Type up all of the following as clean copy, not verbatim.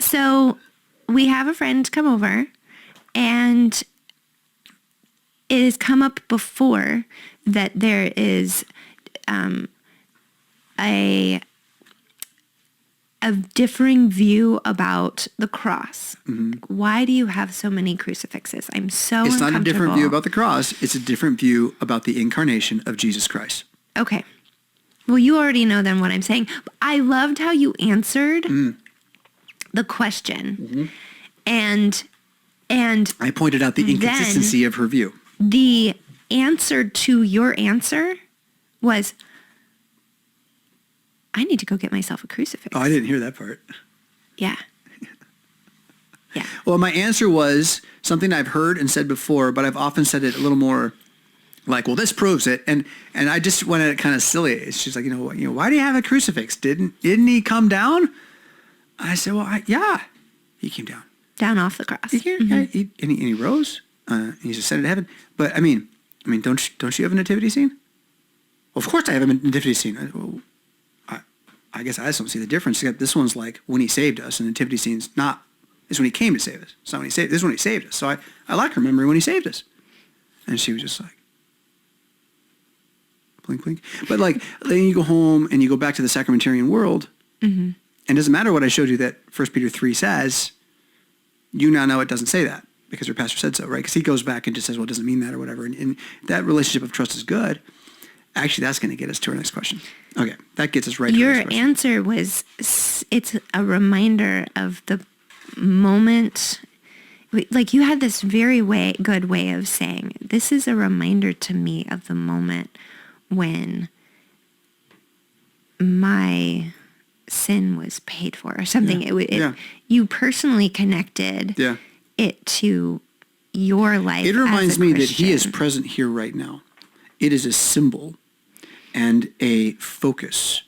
So we have a friend come over, and it has come up before that there is a differing view about the cross. Mm-hmm. Why do you have so many crucifixes? I'm so It's uncomfortable. not a different view about the cross. It's a different view about the incarnation of Jesus Christ. Okay. Well, you already know then what I'm saying. I loved how you answered the question. Mm-hmm. And I pointed out the inconsistency of her view. The answer to your answer was, I need to go get myself a crucifix. Oh, I didn't hear that part. Yeah. Yeah. Well, my answer was something I've heard and said before, but I've often said it a little more like, well, this proves it. And I just went at it kind of silly. It's just like, why do you have a crucifix? Didn't he come down? I said, well, yeah, he came down. Down off the cross. And he rose. He's ascended to heaven. But I mean, don't you have a nativity scene? Well, of course I have a nativity scene. I guess I just don't see the difference. This one's like when he saved us, and the nativity scene's not. It's when he came to save us. It's not when he saved. This is when he saved us. So I like remembering when he saved us. And she was just like, blink, blink. But like then you go home and you go back to the sacramentarian world, and it doesn't matter what I showed you that 1 Peter 3 says. You now know it doesn't say that because your pastor said so, right? Because he goes back and just says, well, it doesn't mean that or whatever. And that relationship of trust is good. Actually, that's going to get us to our next question. Okay, that gets us right to our next question. Your answer was, it's a reminder of the moment. Like you had this very good way of saying, this is a reminder to me of the moment when my sin was paid for or something. Yeah. You personally connected it to your life. It reminds me that he is Christian. present here right now. It is a symbol and a focus.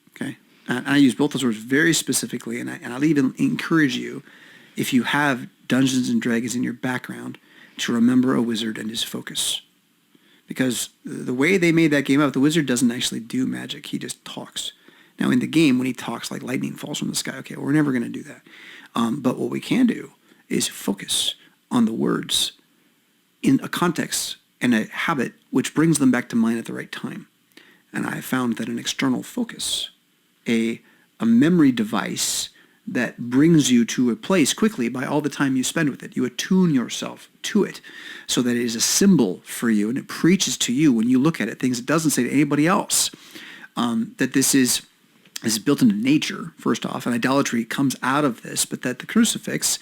Okay, and I use both those words very specifically, and I'll even encourage you, if you have Dungeons and Dragons in your background, to remember a wizard and his focus. Because the way they made that game up, the wizard doesn't actually do magic; he just talks. Now, in the game, when he talks, like lightning falls from the sky, okay, we're never going to do that. But what we can do is focus on the words in a context and a habit which brings them back to mind at the right time. And I found that an external focus, a memory device that brings you to a place quickly by all the time you spend with it. You attune yourself to it so that it is a symbol for you and it preaches to you when you look at it, things it doesn't say to anybody else. That this is built into nature, first off, and idolatry comes out of this, but that the crucifix,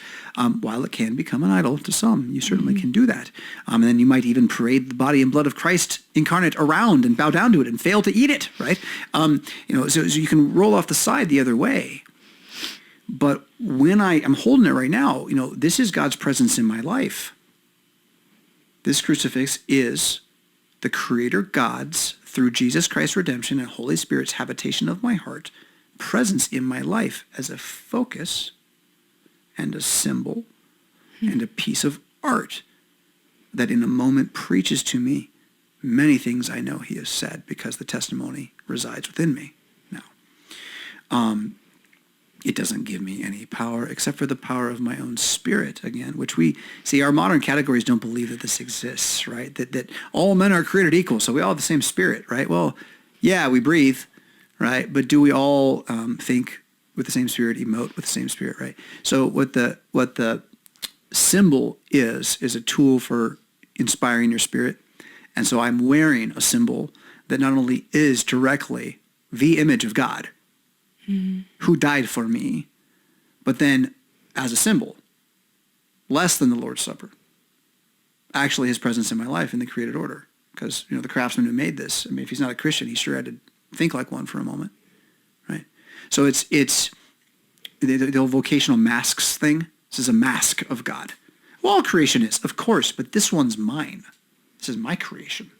while it can become an idol to some, you certainly can do that. And then you might even parade the body and blood of Christ incarnate around and bow down to it and fail to eat it, right? So you can roll off the side the other way. But when I am holding it right now, this is God's presence in my life. This crucifix is the Creator God's, through Jesus Christ's redemption and Holy Spirit's habitation of my heart, presence in my life as a focus and a symbol and a piece of art that in a moment preaches to me many things I know he has said because the testimony resides within me now. It doesn't give me any power except for the power of my own spirit, again, which we see our modern categories don't believe that this exists, right? That all men are created equal, so we all have the same spirit, right? Well, yeah, we breathe, right? But do we all think with the same spirit, emote with the same spirit, right? So what the symbol is a tool for inspiring your spirit. And so I'm wearing a symbol that not only is directly the image of God, who died for me, but then as a symbol, less than the Lord's Supper, actually his presence in my life in the created order. Because, the craftsman who made this, if he's not a Christian, he sure had to think like one for a moment, right? So it's the old vocational masks thing. This is a mask of God. Well, all creation is, of course, but this one's mine. This is my creation,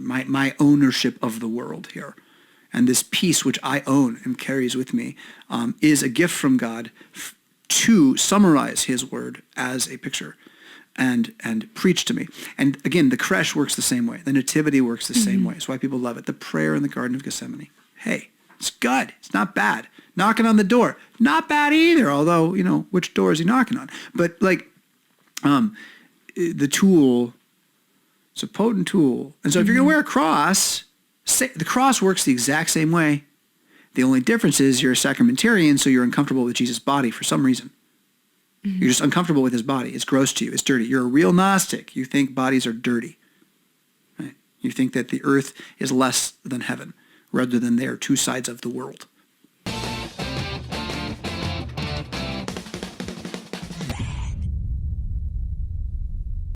right? My ownership of the world here. And this piece which I own and carries with me is a gift from God to summarize his word as a picture and preach to me. And again, the creche works the same way. The nativity works the same way. That's why people love it. The prayer in the Garden of Gethsemane. Hey, it's good. It's not bad. Knocking on the door, not bad either. Although, which door is he knocking on? But like, the tool, it's a potent tool. And so if you're going to wear a cross, the cross works the exact same way. The only difference is you're a sacramentarian, so you're uncomfortable with Jesus' body for some reason. You're just uncomfortable with his body. It's gross to you. It's dirty. You're a real Gnostic. You think bodies are dirty. Right? You think that the earth is less than heaven, rather than they are two sides of the world.